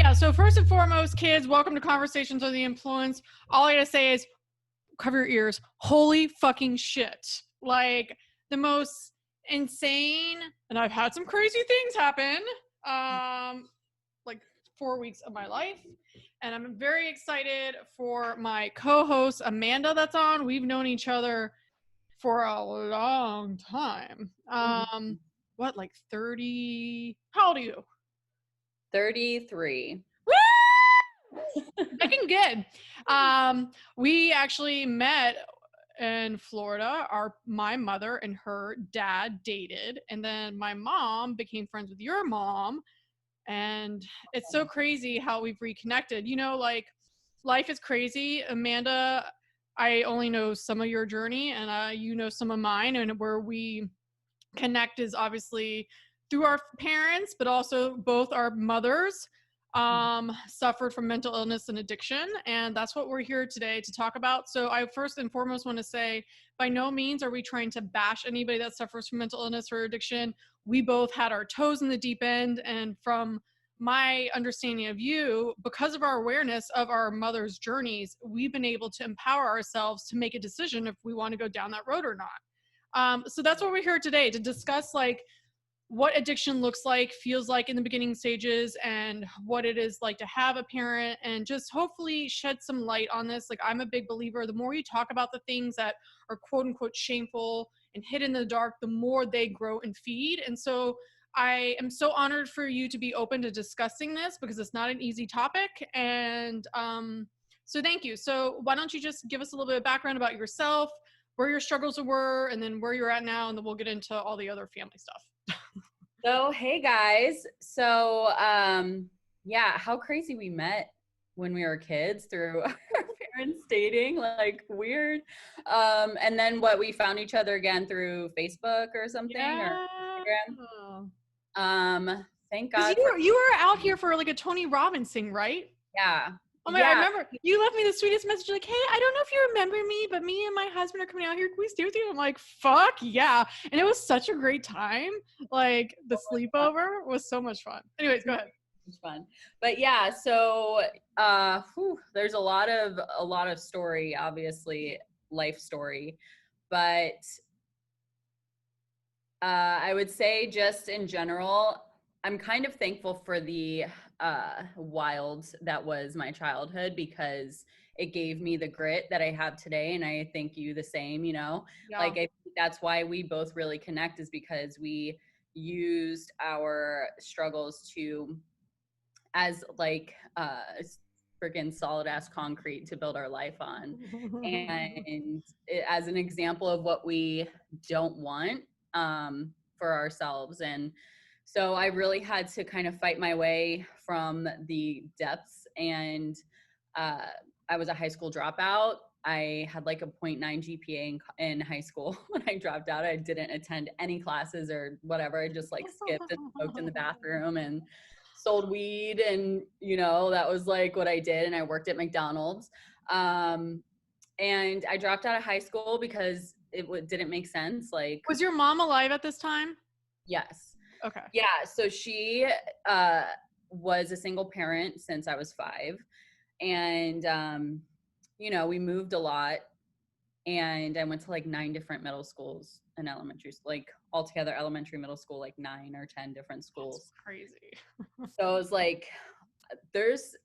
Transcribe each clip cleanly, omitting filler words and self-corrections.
Yeah, so first and foremost, kids, welcome to Conversations Under the Influence. All I gotta say is cover your ears. Holy fucking shit. Like, the most insane, and I've had some crazy things happen, like 4 weeks of my life. And I'm very excited for my co-host, Amanda, that's on. We've known each other for a long time. What, like 30? How old are you? 33. Looking good. We actually met in Florida. My mother and her dad dated, and then my mom became friends with your mom. And it's so crazy how we've reconnected. You know, like, life is crazy. Amanda, I only know some of your journey, and you know some of mine, and where we connect is obviously through our parents, but also both our mothers suffered from mental illness and addiction, and that's what we're here today to talk about. So I first and foremost want to say, by no means are we trying to bash anybody that suffers from mental illness or addiction. We both had our toes in the deep end, and from my understanding of you, because of our awareness of our mother's journeys, we've been able to empower ourselves to make a decision if we want to go down that road or not. So that's what we're here today to discuss, like, what addiction looks like, feels like in the beginning stages, and what it is like to have a parent, and just hopefully shed some light on this. Like, I'm a big believer, the more you talk about the things that are quote unquote shameful and hidden in the dark, the more they grow and feed. And so I am so honored for you to be open to discussing this, because it's not an easy topic. And so thank you. So why don't you just give us a little bit of background about yourself, where your struggles were, and then where you're at now, and then we'll get into all the other family stuff. So, hey guys. So, yeah, how crazy we met when we were kids through our parents dating, like weird. And then we found each other again through Facebook or something, or Instagram. Thank God. You were out here for like a Tony Robbins thing, right? Yeah. Oh my God, I remember you left me the sweetest message, like, hey, I don't know if you remember me, but me and my husband are coming out here. Can we stay with you? I'm like, fuck yeah. And it was such a great time. Like, the sleepover was so much fun. Anyways, go ahead. It's fun. But yeah, so there's a lot of story, obviously, life story. But I would say, just in general, I'm kind of thankful for the wild that was my childhood, because it gave me the grit that I have today. And I think you the same, you know. Yeah. Like, I think that's why we both really connect, is because we used our struggles to, as like freaking solid ass concrete to build our life on. And as an example of what we don't want for ourselves. And so I really had to kind of fight my way from the depths. And I was a high school dropout. I had like a 0.9 GPA in high school. When I dropped out, I didn't attend any classes or whatever. I just like skipped and smoked in the bathroom and sold weed. And, you know, that was like what I did. And I worked at McDonald's. And I dropped out of high school because it didn't make sense. Like, was your mom alive at this time? Yes. Okay. Yeah. So she was a single parent since I was 5. And, you know, we moved a lot. And I went to like 9 different middle schools and elementary, like altogether elementary, middle school, like 9 or 10 different schools. That's crazy. So it was like,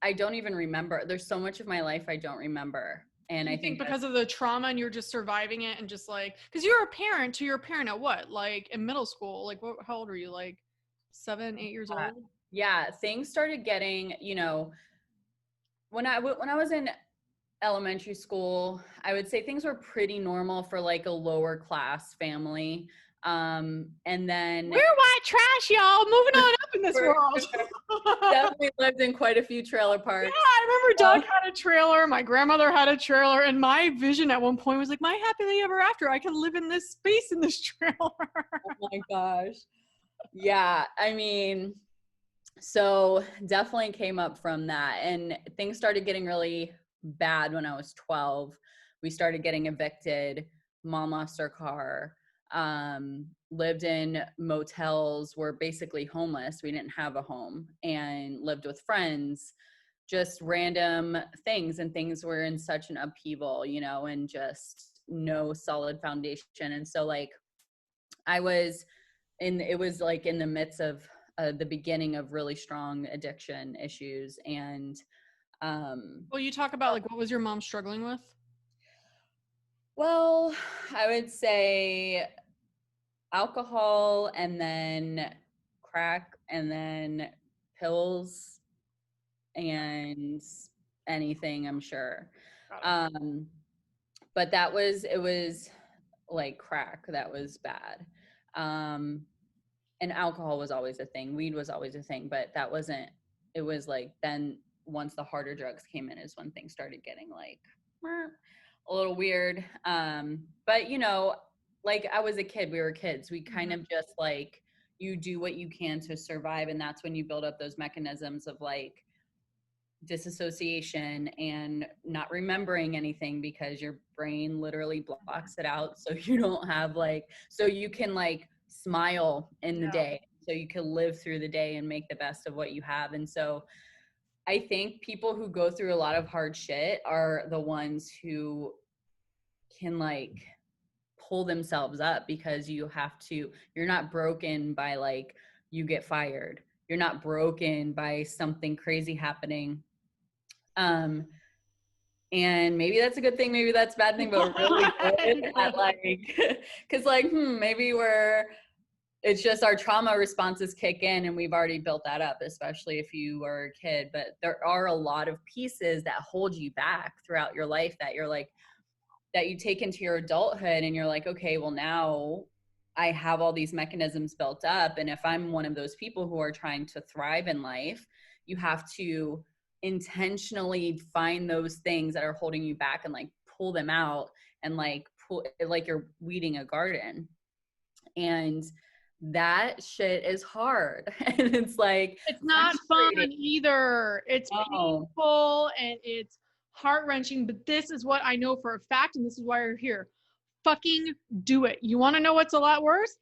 I don't even remember. There's so much of my life I don't remember. And I think because of the trauma, and you're just surviving it, and just like, because you're a parent to your parent at what, like in middle school, like how old are you, like 7, 8 years old? Yeah, things started getting, you know, when I was in elementary school, I would say things were pretty normal for like a lower class family. And then we're white trash, y'all, moving on up in this world. Definitely lived in quite a few trailer parks. Yeah, I remember Doug had a trailer, my grandmother had a trailer, and my vision at one point was like, my happily ever after, I can live in this space in this trailer. Oh my gosh. Yeah, I mean, so definitely came up from that. And things started getting really bad when I was 12. We started getting evicted. Mom lost her car. lived in motels, were basically homeless. We didn't have a home, and lived with friends, just random things, and things were in such an upheaval, you know, and just no solid foundation. And so like I was it was like in the midst of the beginning of really strong addiction issues. And Well, you talk about like what was your mom struggling with? well, I would say alcohol, and then crack, and then pills, and anything, I'm sure. Got it. Um, but it was like crack that was bad. Um, and alcohol was always a thing. Weed was always a thing, but that wasn't, it was like, then once the harder drugs came in is when things started getting like a little weird. But you know, like I was a kid, we were kids. We kind of just like, you do what you can to survive. And that's when you build up those mechanisms of like disassociation and not remembering anything, because your brain literally blocks it out. So you don't have like, so you can like smile in the Yeah. day, so you can live through the day and make the best of what you have. And so I think people who go through a lot of hard shit are the ones who can like pull themselves up, because you're not broken by like you get fired. You're not broken by something crazy happening. Um, and maybe that's a good thing, maybe that's a bad thing, but we're really good at like, cause like, maybe it's just our trauma responses kick in and we've already built that up, especially if you are a kid. But there are a lot of pieces that hold you back throughout your life that you're like, that you take into your adulthood, and you're like, okay, well now I have all these mechanisms built up. And if I'm one of those people who are trying to thrive in life, you have to intentionally find those things that are holding you back and like pull them out, and like pull, like you're weeding a garden. And that shit is hard. And it's like It's not fun frustrating. either. It's Oh, painful and it's heart-wrenching, but this is what I know for a fact, and this is why you're here. Fucking do it. You want to know what's a lot worse?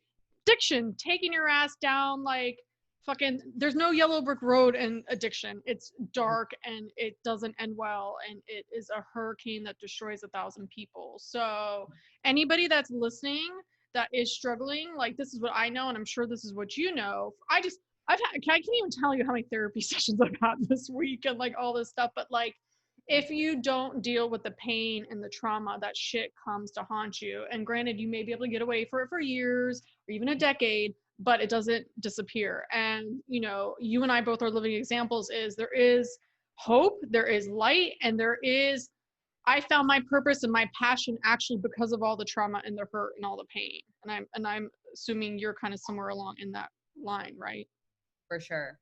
Addiction, taking your ass down like fucking, there's no yellow brick road in addiction. It's dark and it doesn't end well, and it is a hurricane that destroys 1,000 people. So anybody that's listening that is struggling, like this is what I know, and I'm sure this is what you know. I can't even tell you how many therapy sessions I've had this week and like all this stuff, but like if you don't deal with the pain and the trauma, that shit comes to haunt you. And granted, you may be able to get away for it for years or even a decade, but it doesn't disappear. And you know, you and I both are living examples. Is there is hope, there is light, and there is, I found my purpose and my passion actually because of all the trauma and the hurt and all the pain. And I'm assuming you're kind of somewhere along in that line, right? for sure.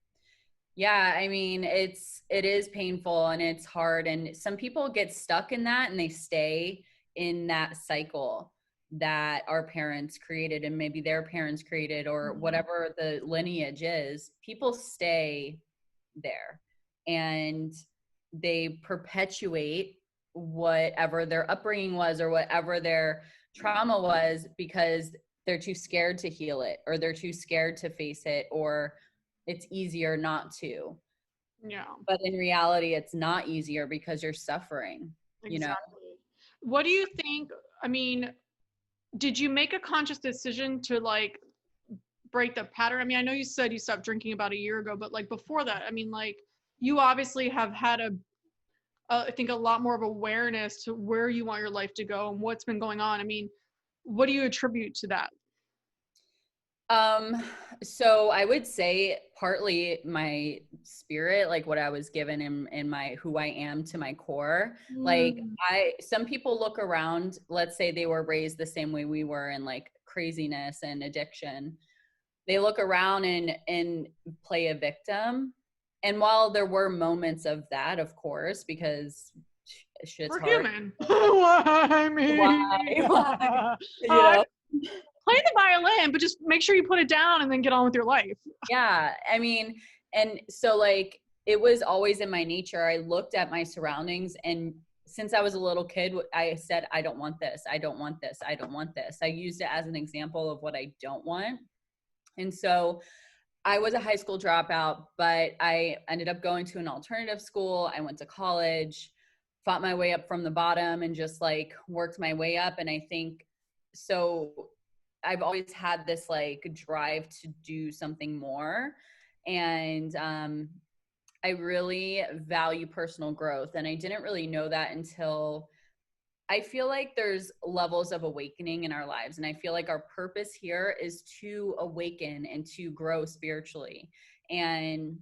Yeah, I mean, it is painful and it's hard, and some people get stuck in that and they stay in that cycle that our parents created and maybe their parents created, or whatever the lineage is. People stay there and they perpetuate whatever their upbringing was or whatever their trauma was, because they're too scared to heal it, or they're too scared to face it, or it's easier not to. Yeah, But in reality, it's not easier, because you're suffering, you know? exactly. What do you think? I mean, did you make a conscious decision to like break the pattern? I mean, I know you said you stopped drinking about a year ago, but like before that, I mean, like you obviously have had I think a lot more of awareness to where you want your life to go and what's been going on. I mean, what do you attribute to that? Um, so I would say partly my spirit, like what I was given in my, who I am to my core. Like Mm, some people look around, let's say they were raised the same way we were in like craziness and addiction. They look around and play a victim. And while there were moments of that, of course, because shit's we're hard. human. Why me? Why? You uh, know? Play the violin, but just make sure you put it down and then get on with your life. Yeah, I mean, and so like it was always in my nature. I looked at my surroundings and since I was a little kid, I said, I don't want this. I don't want this. I don't want this. I used it as an example of what I don't want. And so I was a high school dropout, but I ended up going to an alternative school. I went to college, fought my way up from the bottom and just like worked my way up. And I think so I've always had this like drive to do something more. And I really value personal growth. And I didn't really know that until I feel like there's levels of awakening in our lives. And I feel like our purpose here is to awaken and to grow spiritually. And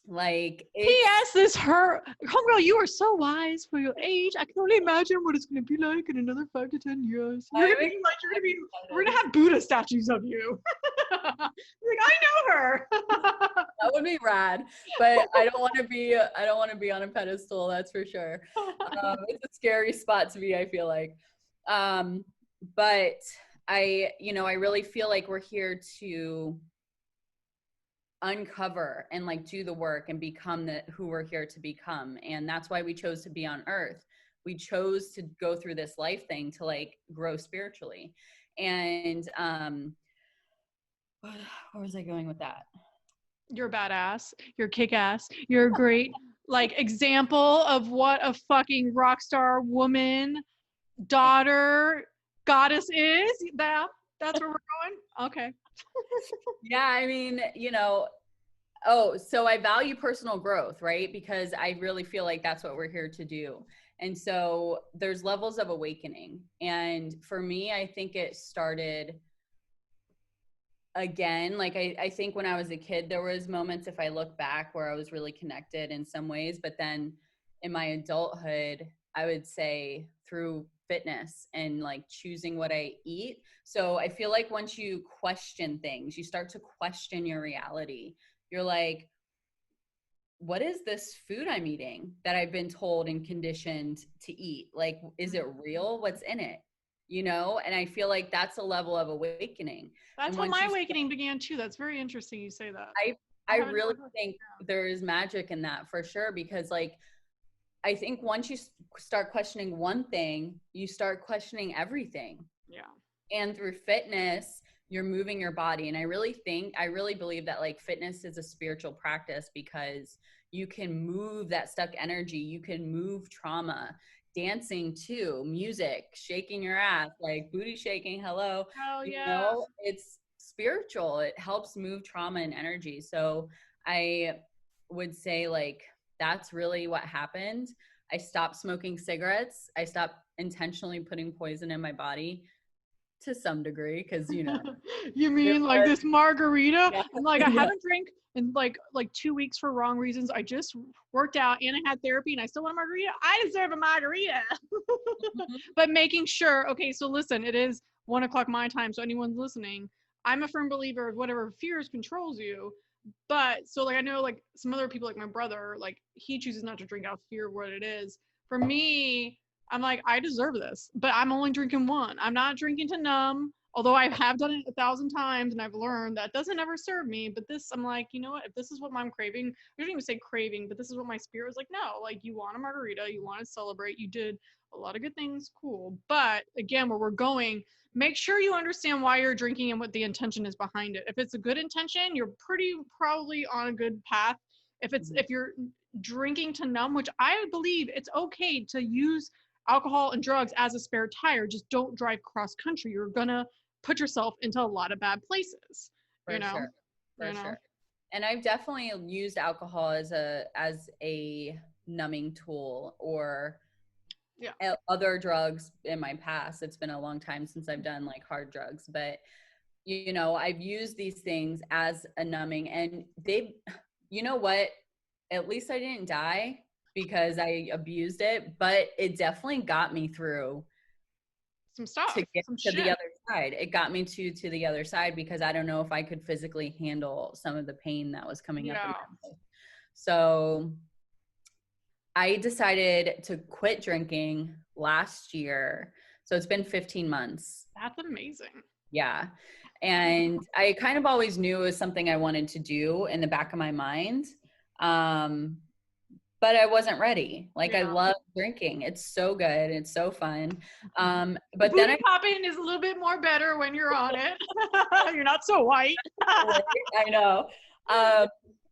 like, P.S. This her homegirl, you are so wise for your age. I can only imagine what it's gonna be like in another 5 to 10 years. We're gonna have Buddha statues of you. Like, I know her. that would be rad, but I don't want to be on a pedestal, that's for sure. It's a scary spot to be, I feel like. But I really feel like we're here to uncover and like do the work and become who we're here to become. And that's why we chose to be on earth. We chose to go through this life thing to like grow spiritually. And where was I going with that? You're badass. You're kick-ass. You're a great like example of what a fucking rock star woman, daughter, goddess is. That's where we're going. Okay. Yeah, I mean, so I value personal growth, right? Because I really feel like that's what we're here to do. And so there's levels of awakening. And for me, I think it started again, like I think when I was a kid, there was moments, if I look back, where I was really connected in some ways. But then in my adulthood, I would say through fitness and like choosing what I eat. So I feel like once you question things, you start to question your reality. You're like, what is this food I'm eating that I've been told and conditioned to eat? Like, is it real? What's in it? And I feel like that's a level of awakening. That's when my awakening began too. That's very interesting you say that. I really think there is magic in that for sure, because like, I think once you start questioning one thing, you start questioning everything. Yeah. And through fitness, you're moving your body. And I really believe that like fitness is a spiritual practice, because you can move that stuck energy. You can move trauma. Dancing too, music, shaking your ass, like booty shaking, hello. Oh yeah. It's spiritual. It helps move trauma and energy. So I would say like that's really what happened. I stopped smoking cigarettes. I stopped intentionally putting poison in my body to some degree, because You mean like this margarita? Yeah. And like I haven't drank in like 2 weeks for wrong reasons. I just worked out and I had therapy and I still want a margarita. I deserve a margarita. Mm-hmm. But making sure, okay, so listen, it is 1:00 my time, so anyone's listening, I'm a firm believer of whatever fears controls you. But so like I know like some other people, like my brother, like he chooses not to drink out of fear of what it is. For me, I'm like, I deserve this, but I'm only drinking one. I'm not drinking to numb, although I have done it 1,000 times and I've learned that doesn't ever serve me. But this, I'm like, you know what? If this is what I'm craving, I don't even say craving, but this is what my spirit was like, no, like you want a margarita, you want to celebrate, you did a lot of good things, cool. But again, where we're going, make sure you understand why you're drinking and what the intention is behind it. If it's a good intention, you're pretty probably on a good path. If you're drinking to numb, which I believe it's okay to use alcohol and drugs as a spare tire, just don't drive cross country. You're gonna put yourself into a lot of bad places. For sure. And I've definitely used alcohol as a numbing tool, or other drugs in my past. It's been a long time since I've done like hard drugs, but I've used these things as a numbing, and what? At least I didn't die because I abused it, but it definitely got me through some stuff to get to the other side. It got me to the other side, because I don't know if I could physically handle some of the pain that was coming up. So I decided to quit drinking last year. So it's been 15 months. That's amazing. Yeah. And I kind of always knew it was something I wanted to do in the back of my mind. but I wasn't ready. Like I Yeah. love drinking. It's so good. It's so fun. The But then booty popping is a little bit more better when you're on it. You're not so white. I know.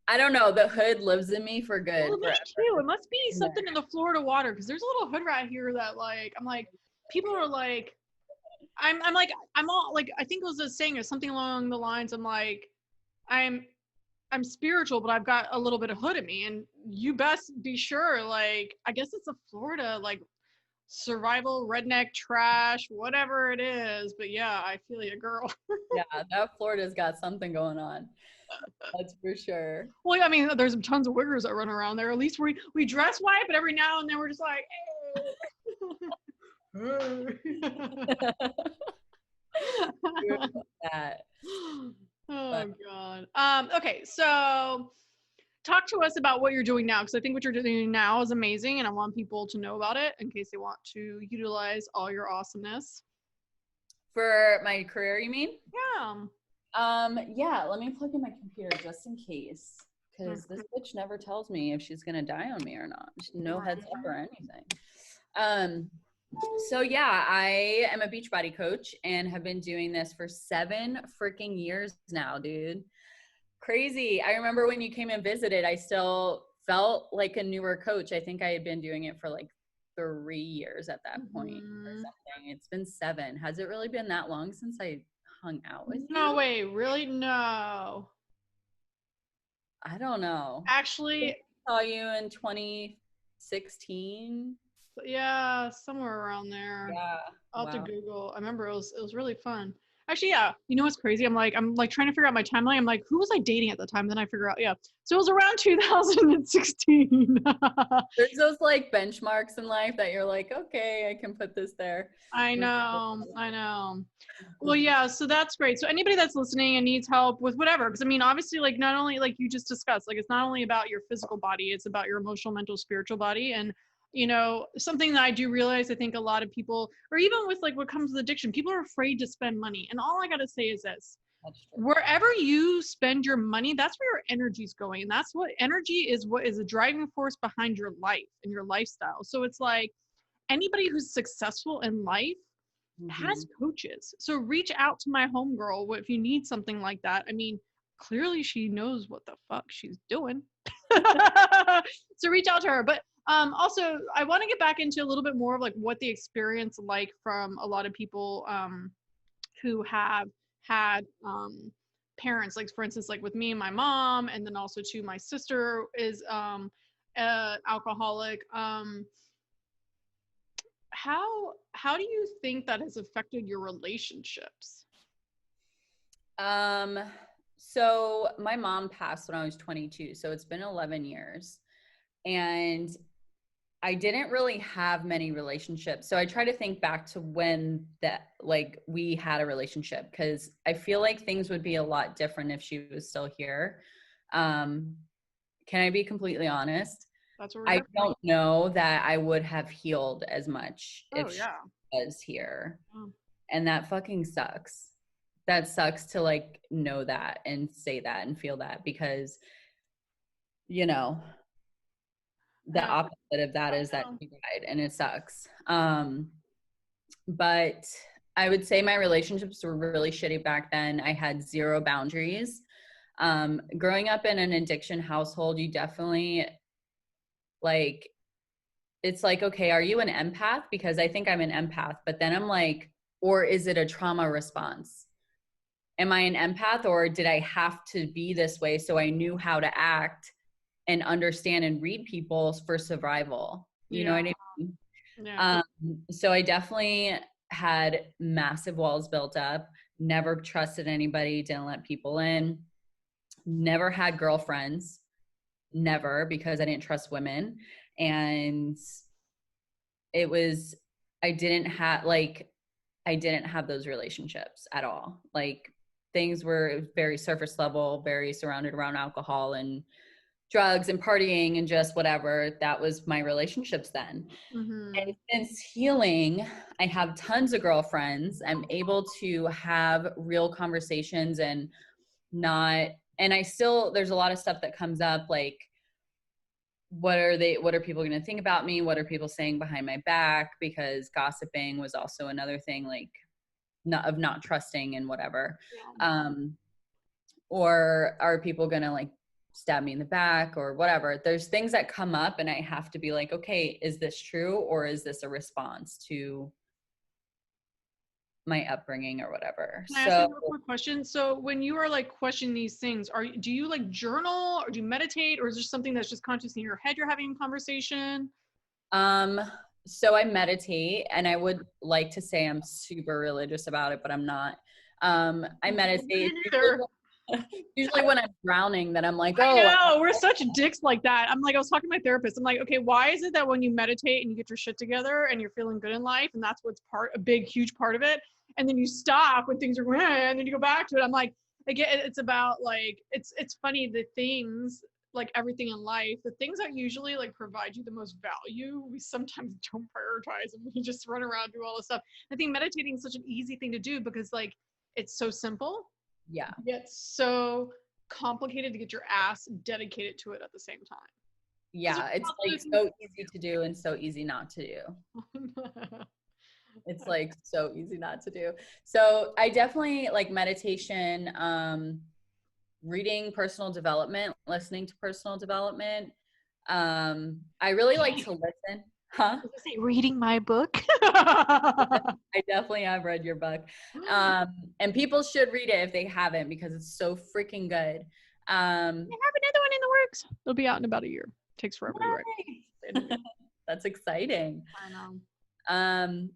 I don't know. The hood lives in me for good. Well, me Forever. too. It must be something in the Florida water because there's a little hood rat here that like I'm like people are like I'm like I'm all like I think it was a saying or something along the lines. I'm like I'm I'm spiritual, but I've got a little bit of hood in me, and you best be sure. Like I guess it's a Florida like survival redneck trash whatever it is. But yeah, I feel you, girl. Yeah, that Florida's got something going on. That's for sure. Well, I mean, there's tons of wiggers that run around there. At least we dress white, but every now and then we're just like, hey. That, but Oh God. Okay, so talk to us about what you're doing now, because I think what you're doing now is amazing, and I want people to know about it in case they want to utilize all your awesomeness. for my career, you mean? Yeah. Yeah, let me plug in my computer just in case. Because this bitch never tells me if she's gonna die on me or not. No heads up or anything. So yeah, I am a Beachbody coach and have been doing this for 7 freaking years now, dude. Crazy. I remember when you came and visited, I still felt like a newer coach. I think I had been doing it for like 3 years at that point or something. It's been 7. Has it really been that long since I hung out with you? No, wait, really? No. I don't know. Actually, I saw you in 2016. yeah, somewhere around there. Yeah. I'll have to Wow. Google. I remember it was really fun. Actually, yeah. You know what's crazy? I'm like trying to figure out my timeline. I'm like, who was I dating at the time? Then I figure out, yeah. So it was around 2016. There's those like benchmarks in life that you're like, okay, I can put this there. I know. I know. Well, yeah, so that's great. So anybody that's listening and needs help with whatever, because I mean, obviously, like not only like you just discussed, like it's not only about your physical body, it's about your emotional, mental, spiritual body. And something that I do realize, I think a lot of people, or even with like what comes with addiction, people are afraid to spend money. And all I gotta say is this: wherever you spend your money, that's where your energy's going. And that's what energy is, what is a driving force behind your life and your lifestyle. So it's like anybody who's successful in life has coaches. So reach out to my homegirl if you need something like that. I mean, clearly she knows what the fuck she's doing. So reach out to her. But also I want to get back into a little bit more of like what the experience like from a lot of people who have had parents, like for instance, like with me and my mom, and then also too my sister is alcoholic. How do you think that has affected your relationships? So my mom passed when I was 22, so it's been 11 years. And I didn't really have many relationships. So I try to think back to when that like we had a relationship, because I feel like things would be a lot different if she was still here. Can I be completely honest? That's what I don't know that I would have healed as much if she was here. Oh. And that fucking sucks. That sucks to like know that and say that and feel that, because the opposite of that is that she died, and it sucks. But I would say my relationships were really shitty back then. I had 0 boundaries. Growing up in an addiction household, you definitely like, it's like, okay, are you an empath? Because I think I'm an empath, but then I'm like, or is it a trauma response? Am I an empath, or did I have to be this way so I knew how to act and understand and read people for survival? You know what I mean? Yeah. So I definitely had massive walls built up, never trusted anybody, didn't let people in, never had girlfriends, never, because I didn't trust women. And it was, I didn't have those relationships at all. Like things were very surface level, very surrounded around alcohol and drugs and partying and just whatever. That was my relationships then. And since healing, I have tons of girlfriends. I'm able to have real conversations and I still, there's a lot of stuff that comes up, like what are people going to think about me? What are people saying behind my back? Because gossiping was also another thing, like not trusting and whatever. Yeah. Or are people going to like stab me in the back or whatever? There's things that come up and I have to be like, okay, is this true? Or is this a response to my upbringing or whatever? Can I ask So, you a quick question? So when you are like questioning these things, do you like journal or do you meditate, or is there something that's just conscious in your head you're having a conversation? um, so I meditate, and I would like to say I'm super religious about it, but I'm not. I meditate. Me It's neither. usually when I'm drowning that I'm like, I oh, know, we're such dicks like that. I'm like, I was talking to my therapist. I'm like, okay, why is it that when you meditate and you get your shit together and you're feeling good in life, and that's what's a big, huge part of it, and then you stop when things are going, and then you go back to it. I'm like, again, it's about like, it's funny, the things, like everything in life, the things that usually like provide you the most value, we sometimes don't prioritize, and we just run around do all this stuff. I think meditating is such an easy thing to do because like it's so simple yeah, yet so complicated to get your ass dedicated to it at the same time. yeah. It's like so easy to do and so easy not to do. It's like so easy not to do. So I definitely like meditation, reading personal development, listening to personal development. I really like to listen. Huh? Does it say reading my book? I definitely have read your book. And people should read it if they haven't because it's so freaking good. I have another one in the works. It'll be out in about a year. Takes forever to write. Nice. That's exciting. I know. Um,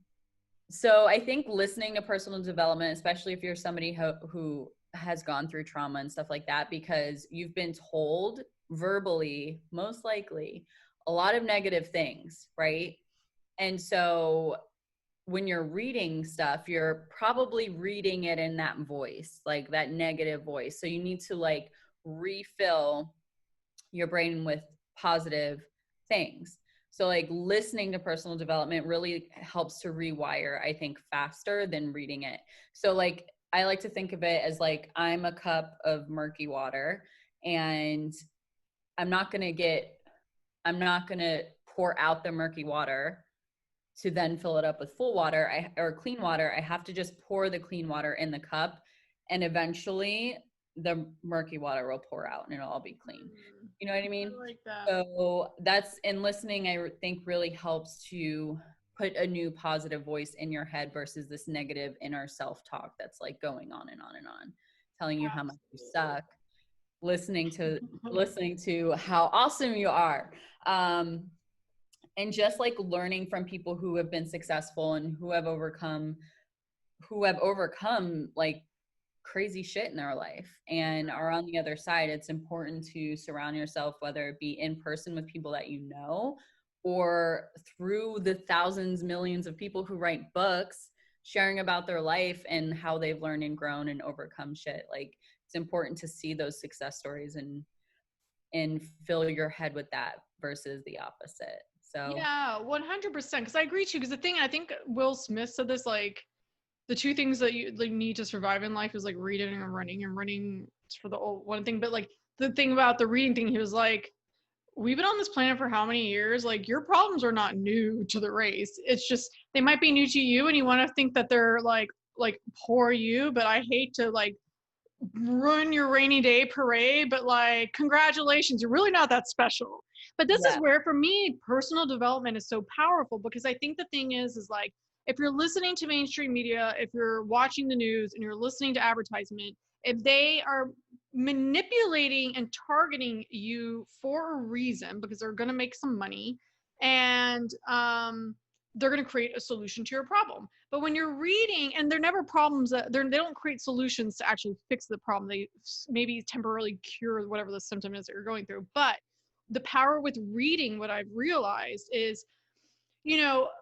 so I think listening to personal development, especially if you're somebody who has gone through trauma and stuff like that, because you've been told verbally, most likely, a lot of negative things, right? And so when you're reading stuff, you're probably reading it in that voice, like that negative voice. So you need to like refill your brain with positive things. So like listening to personal development really helps to rewire, I think, faster than reading it. So like I like to think of it as like I'm a cup of murky water, and I'm not going to pour out the murky water to then fill it up with full water or clean water. I have to just pour the clean water in the cup, and eventually the murky water will pour out and it'll all be clean. You know what I mean? I like that. So that's in listening, I think really helps to put a new positive voice in your head versus this negative inner self-talk that's like going on and on and on, telling you how much you suck, listening to how awesome you are. And just like learning from people who have been successful and who have overcome like crazy shit in their life and are on the other side. It's important to surround yourself, whether it be in person with people that you know or through the thousands, millions of people who write books sharing about their life and how they've learned and grown and overcome shit. Like it's important to see those success stories and fill your head with that versus the opposite. So Yeah, 100%. Because I agree too. Because the thing, I think Will Smith said this, like, the two things that you like need to survive in life is like reading and running. And running is for the old one thing. But like the thing about the reading thing, he was like, we've been on this planet for how many years? Like your problems are not new to the race. It's just they might be new to you, and you want to think that they're like poor you. But I hate to like ruin your rainy day parade, but like congratulations, you're really not that special. But this is yeah, where for me personal development is so powerful, because I think the thing is like if you're listening to mainstream media, if you're watching the news and you're listening to advertisement, if they are manipulating and targeting you for a reason because they're going to make some money, and they're going to create a solution to your problem. But when you're reading, and they're never problems that they don't create solutions to actually fix the problem. They maybe temporarily cure whatever the symptom is that you're going through. But the power with reading, what I've realized is,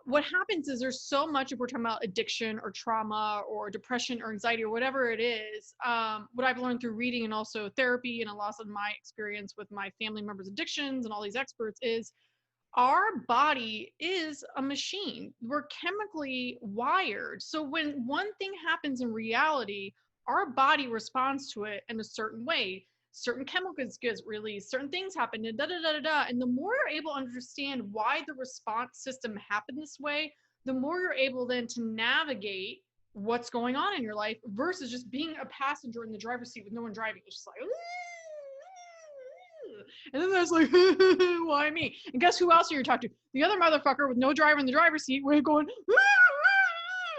what happens is there's so much, if we're talking about addiction or trauma or depression or anxiety or whatever it is, what I've learned through reading and also therapy and a lot of my experience with my family members' addictions and all these experts is our body is a machine. We're chemically wired. So when one thing happens in reality, our body responds to it in a certain way. certain chemicals get released, certain things happen, and da da da da da. And the more you're able to understand why the response system happened this way, the more you're able then to navigate what's going on in your life versus just being a passenger in the driver's seat with no one driving. It's just like, and then there's like, why me? And guess who else you're talking to? The other motherfucker with no driver in the driver's seat, where you're going,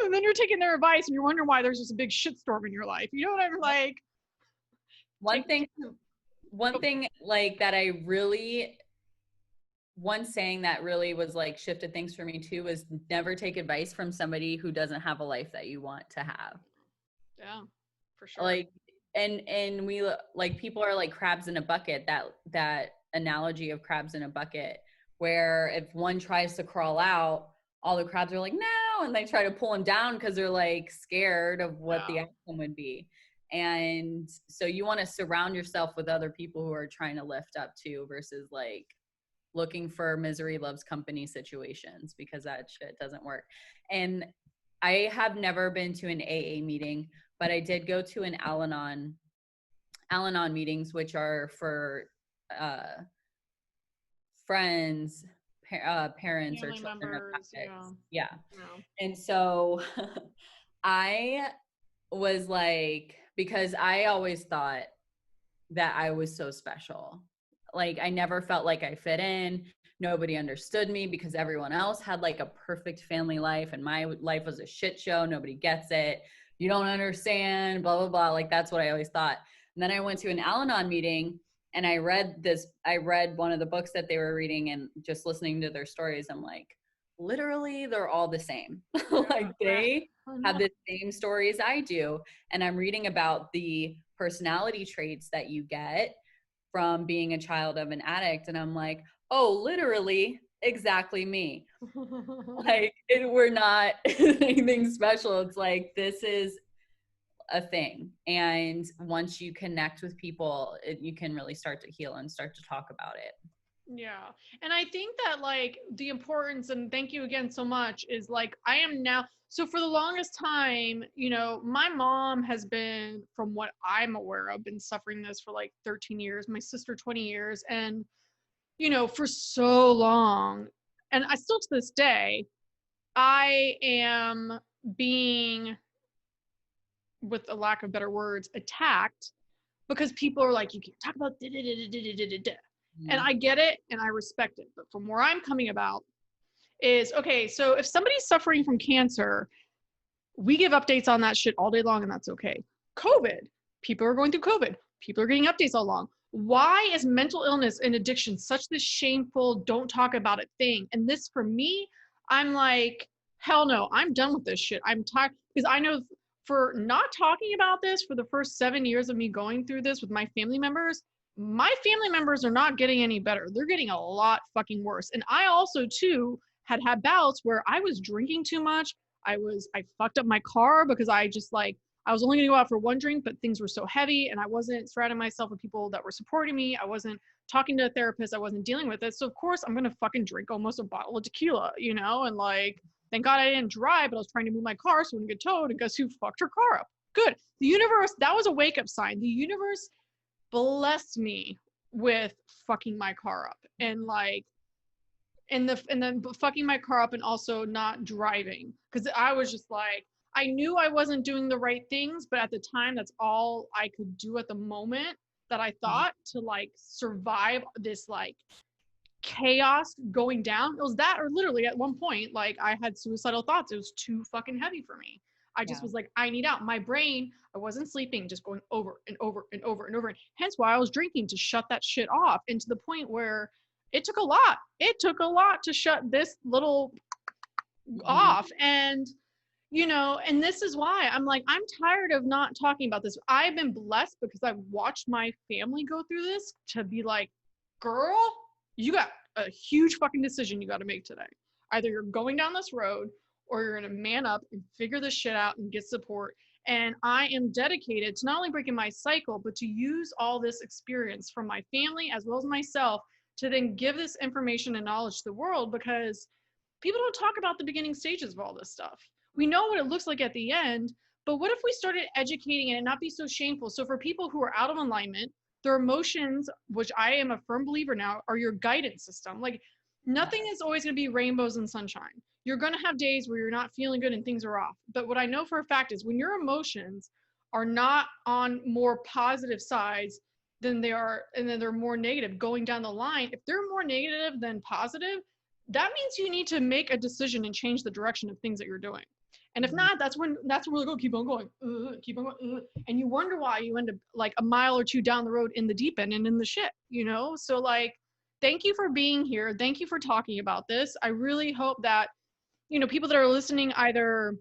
and then you're taking their advice and you're wondering why there's just a big shitstorm in your life. You know what I'm like? One thing like that I really, one saying that really was like shifted things for me too was never take advice from somebody who doesn't have a life that you want to have. Yeah, for sure. Like, and we like, people are like crabs in a bucket, that analogy of crabs in a bucket, where if one tries to crawl out, all the crabs are like, no, and they try to pull him down because they're like scared of what the outcome would be. And so you want to surround yourself with other people who are trying to lift up too, versus like looking for misery loves company situations, because that shit doesn't work. And I have never been to an AA meeting, but I did go to an Al-Anon meetings, which are for friends, parents, family or children of members, addicts. Yeah. And so I was like, because I always thought that I was so special. Like, I never felt like I fit in. Nobody understood me because everyone else had like a perfect family life and my life was a shit show. Nobody gets it. You don't understand, blah, blah, blah. Like, that's what I always thought. And then I went to an Al-Anon meeting and I read one of the books that they were reading, and just listening to their stories, I'm like, literally, they're all the same. Like, they have the same stories I do. And I'm reading about the personality traits that you get from being a child of an addict. And I'm like, oh, literally exactly me. Like, we're not anything special. It's like, this is a thing. And once you connect with people, you can really start to heal and start to talk about it. Yeah. And I think that like the importance, and thank you again so much, is like I am now, so for the longest time, you know, my mom has been, from what I'm aware of, been suffering this for like 13 years, my sister 20 years, and you know, for so long. And I still to this day, I am being, with a lack of better words, attacked because people are like, you can't talk about da da da da da da da. And I get it and I respect it. But from where I'm coming about is, okay, so if somebody's suffering from cancer, we give updates on that shit all day long, and that's okay. COVID, people are going through COVID. People are getting updates all along. Why is mental illness and addiction such this shameful, don't talk about it thing? And this, for me, I'm like, hell no, I'm done with this shit. I'm tired, because I know for not talking about this for the first 7 years of me going through this with my family members are not getting any better. They're getting a lot fucking worse. And I also too had bouts where I was drinking too much. I fucked up my car because I was only gonna go out for one drink, but things were so heavy and I wasn't surrounding myself with people that were supporting me. I wasn't talking to a therapist. I wasn't dealing with it. So of course I'm gonna fucking drink almost a bottle of tequila, you know? And like, thank God I didn't drive, but I was trying to move my car so it wouldn't get towed, and guess who fucked her car up? Good. The universe, that was a wake-up sign. The universe blessed me with fucking my car up, and like, and then fucking my car up, and also not driving, because I was just like, I knew I wasn't doing the right things, but at the time that's all I could do at the moment, that I thought, to like survive this like chaos going down. It was that, or literally at one point, like I had suicidal thoughts. It was too fucking heavy for me. I just was like, I need out. My brain, I wasn't sleeping, just going over and over and over and over. And hence why I was drinking, to shut that shit off. And to the point where it took a lot. It took a lot to shut this little off. And, you know, and this is why I'm like, I'm tired of not talking about this. I've been blessed because I've watched my family go through this, to be like, girl, you got a huge fucking decision you got to make today. Either you're going down this road, or you're going to man up and figure this shit out and get support. And I am dedicated to not only breaking my cycle, but to use all this experience from my family as well as myself to then give this information and knowledge to the world, because people don't talk about the beginning stages of all this stuff. We know what it looks like at the end, but what if we started educating it and not be so shameful? So for people who are out of alignment, their emotions, which I am a firm believer now, are your guidance system. Like nothing is always going to be rainbows and sunshine. You're going to have days where you're not feeling good and things are off. But what I know for a fact is when your emotions are not on more positive sides than they are, and then they're more negative going down the line, if they're more negative than positive, that means you need to make a decision and change the direction of things that you're doing. And if not, that's when we're like, oh, keep on going, keep on going, and you wonder why you end up like a mile or two down the road in the deep end and in the shit, you know? So like, thank you for being here. Thank you for talking about this. I really hope that, you know, people that are listening either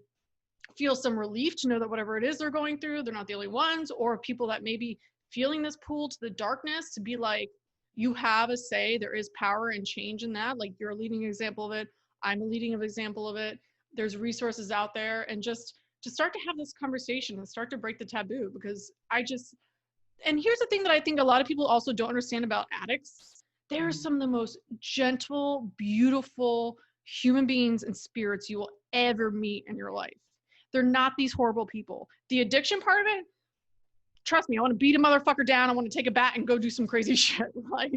feel some relief to know that whatever it is they're going through, they're not the only ones, or people that may be feeling this pull to the darkness to be like, you have a say, there is power and change in that. Like you're a leading example of it. I'm a leading example of it. There's resources out there, and just to start to have this conversation and start to break the taboo, because and here's the thing that I think a lot of people also don't understand about addicts. They're some of the most gentle, beautiful human beings and spirits you will ever meet in your life. They're not these horrible people. The addiction part of it, trust me, I want to beat a motherfucker down. I want to take a bat and go do some crazy shit. Like,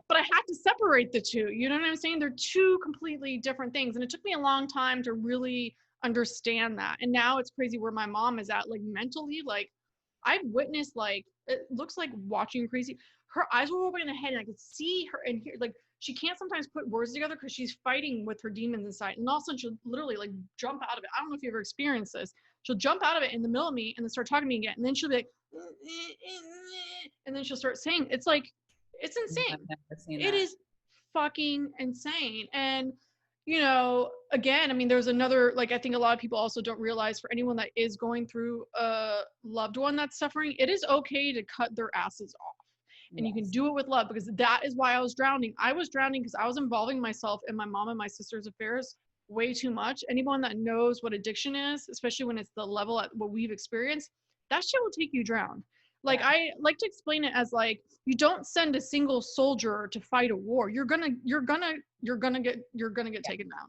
but I have to separate the two. You know what I'm saying? They're two completely different things. And it took me a long time to really understand that. And now it's crazy where my mom is at, like mentally, like I've witnessed, like, it looks like watching crazy. Her eyes were open in the head and I could see her and hear, like, she can't sometimes put words together because she's fighting with her demons inside. And all of a sudden she'll literally like jump out of it. I don't know if you've ever experienced this. She'll jump out of it in the middle of me and then start talking to me again. And then she'll be like, and then she'll start saying, it's like, it's insane. It is fucking insane. And, you know, again, I mean, there's another, like, I think a lot of people also don't realize, for anyone that is going through a loved one that's suffering, it is okay to cut their asses off. And you can do it with love, because that is why I was drowning. I was drowning because I was involving myself in my mom and my sister's affairs way too much. Anyone that knows what addiction is, especially when it's the level at what we've experienced, that shit will take you drown. Like, I like to explain it as like, you don't send a single soldier to fight a war. You're gonna get taken down.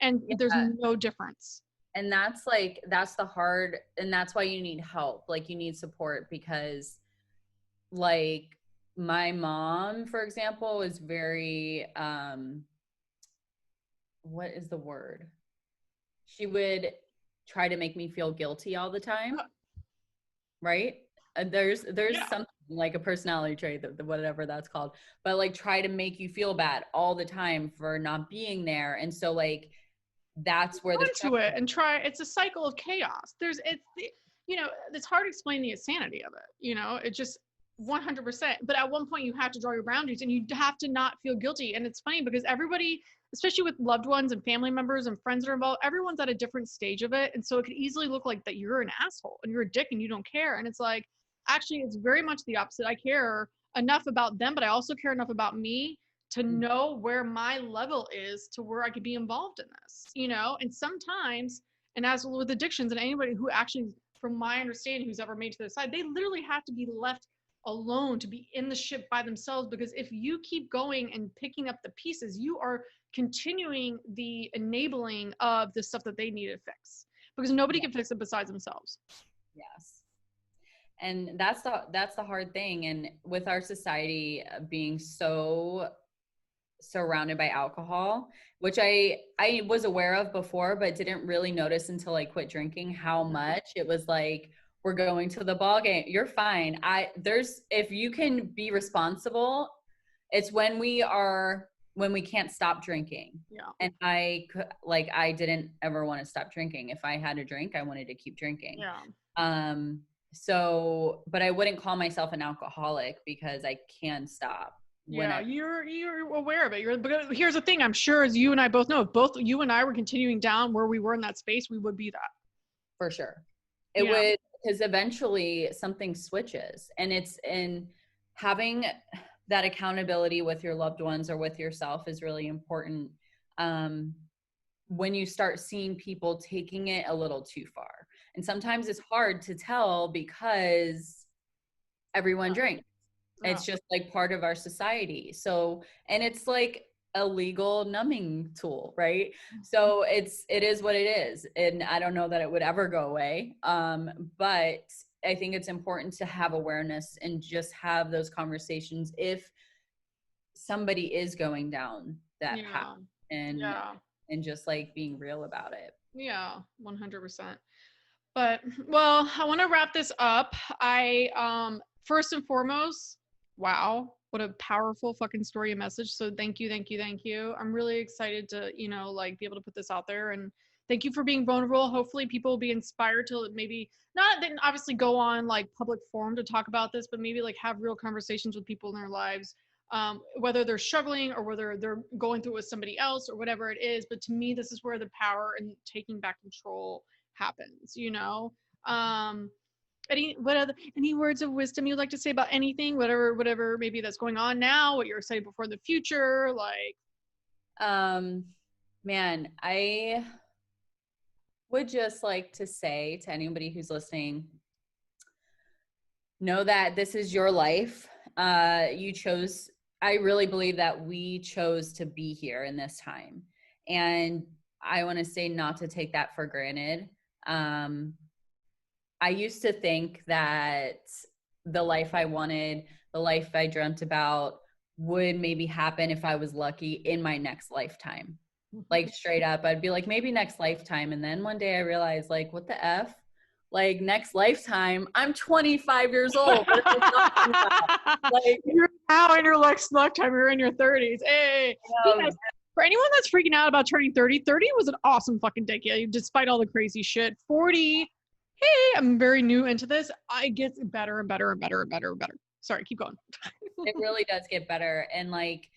And there's no difference. And that's the hard, and that's why you need help. Like you need support, because like my mom, for example, is very, what is the word? She would try to make me feel guilty all the time. Right? There's something like a personality trait, that whatever that's called, but like try to make you feel bad all the time for not being there. And so like, that's where it's a cycle of chaos. You know, it's hard to explain the insanity of it. You know, it just 100%. But at one point you have to draw your boundaries and you have to not feel guilty. And it's funny because everybody, especially with loved ones and family members and friends that are involved, everyone's at a different stage of it. And so it could easily look like that you're an asshole and you're a dick and you don't care. And it's like, actually, it's very much the opposite. I care enough about them, but I also care enough about me to know where my level is to where I could be involved in this, you know? And sometimes, and as with addictions, and anybody who actually, from my understanding, who's ever made to the side, they literally have to be left alone to be in the ship by themselves, because if you keep going and picking up the pieces, you are continuing the enabling of the stuff that they need to fix, because nobody can fix it besides themselves. Yes. And that's the hard thing. And with our society being so surrounded by alcohol, which I was aware of before, but didn't really notice until I quit drinking, how much it was like, we're going to the ball game, you're fine. If you can be responsible, it's when we can't stop drinking. Yeah. And I didn't ever want to stop drinking. If I had a drink, I wanted to keep drinking. Yeah. So, but I wouldn't call myself an alcoholic because I can stop. Yeah, you're aware of it. But here's the thing, I'm sure, as you and I both know, if both you and I were continuing down where we were in that space, we would be that. For sure. It would, because eventually something switches, and it's in having that accountability with your loved ones or with yourself is really important. When you start seeing people taking it a little too far, and sometimes it's hard to tell because everyone drinks. It's just like part of our society. So, and it's like a legal numbing tool, right? So it is what it is. And I don't know that it would ever go away. But I think it's important to have awareness and just have those conversations if somebody is going down that path, and just like being real about it. Yeah, 100%. But well, I want to wrap this up. I first and foremost, wow, what a powerful fucking story and message. So thank you, thank you, thank you. I'm really excited to, like be able to put this out there, and thank you for being vulnerable. Hopefully people will be inspired to maybe not then obviously go on like public forum to talk about this, but maybe like have real conversations with people in their lives. Whether they're struggling or whether they're going through it with somebody else or whatever it is. But to me, this is where the power and taking back control happens, any words of wisdom you'd like to say about anything, whatever maybe that's going on now, what you're excited for in the future, like? Man, I would just like to say to anybody who's listening, know that this is your life. I really believe that we chose to be here in this time. And I want to say not to take that for granted. I used to think that the life I wanted, the life I dreamt about would maybe happen if I was lucky in my next lifetime. Like straight up, I'd be like, maybe next lifetime. And then one day I realized, like, what the F? Like next lifetime, I'm 25 years old. Like you're now in your next lifetime, you're in your 30s. Hey, yes. For anyone that's freaking out about turning 30 was an awesome fucking decade, despite all the crazy shit. 40, hey, I'm very new into this. I get better and better and better and better and better. Sorry, keep going. It really does get better. And like,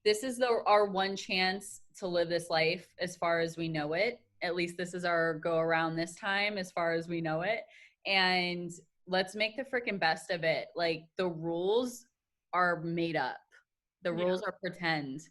this is our one chance to live this life as far as we know it. At least this is our go around this time as far as we know it. And let's make the freaking best of it. Like the rules are made up. The rules are pretend,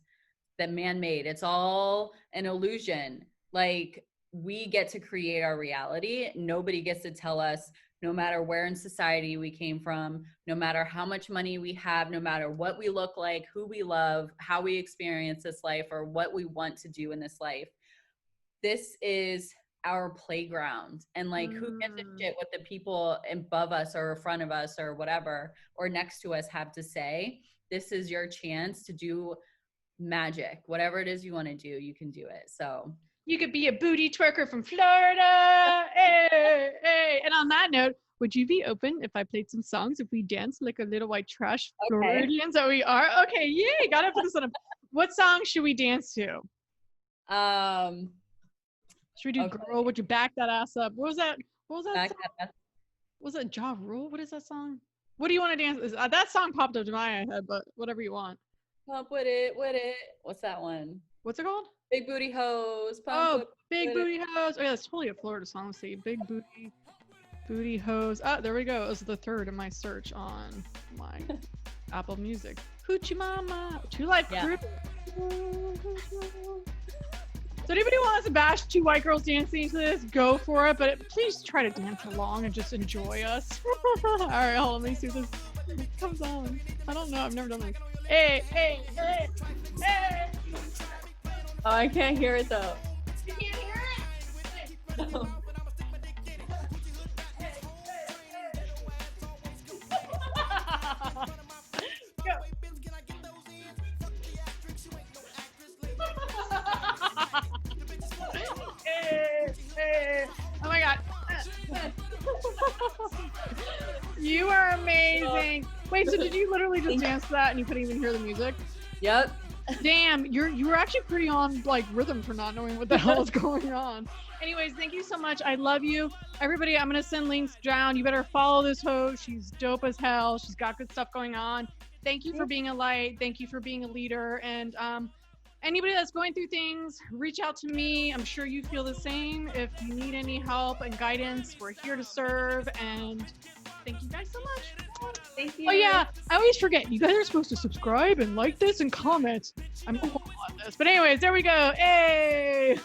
that man-made. It's all an illusion. Like we get to create our reality. Nobody gets to tell us, no matter where in society we came from, no matter how much money we have, no matter what we look like, who we love, how we experience this life, or what we want to do in this life. This is our playground. And like, who gives a shit what the people above us or in front of us or whatever, or next to us have to say? This is your chance to do magic. Whatever it is you want to do, you can do it. So you could be a booty twerker from Florida. Hey, hey. And on that note, would you be open if I played some songs, if we danced like a little white trash Floridians that we are? Okay, yay, gotta put this on. What song should we dance to? Should we do Girl, Would You Back That Ass Up? What was that song? Was that Ja Rule? What is that song? What do you want to dance? That song popped up to my head, but whatever you want. Pump with it. What's that one? What's it called? Big Booty Hose. Big Booty Hose. Oh yeah, it's totally a Florida song. Let's see. Big Booty Hose. Ah, there we go. It was the third in my search on my Apple Music. Hoochie Mama. Two Life Crew. So anybody wants to bash two white girls dancing to this, go for it. But please try to dance along and just enjoy us. All right, hold on. Let me see if this comes on. I don't know. I've never done this. Hey, hey, hey, hey. Oh, I can't hear it though. You can't hear it? No. Hey. Oh my God. You are amazing. Wait, so did you literally just dance to that and you couldn't even hear the music? Yep. Damn, you were actually pretty on like rhythm for not knowing what the hell is going on. Anyways, thank you so much. I love you. Everybody, I'm going to send links down. You better follow this hoe. She's dope as hell. She's got good stuff going on. Thank you for being a light. Thank you for being a leader. And anybody that's going through things, reach out to me. I'm sure you feel the same. If you need any help and guidance, we're here to serve. And thank you guys so much. Thank you. Oh yeah, I always forget. You guys are supposed to subscribe and like this and comment. I'm horrible at this. But anyways, there we go. Hey!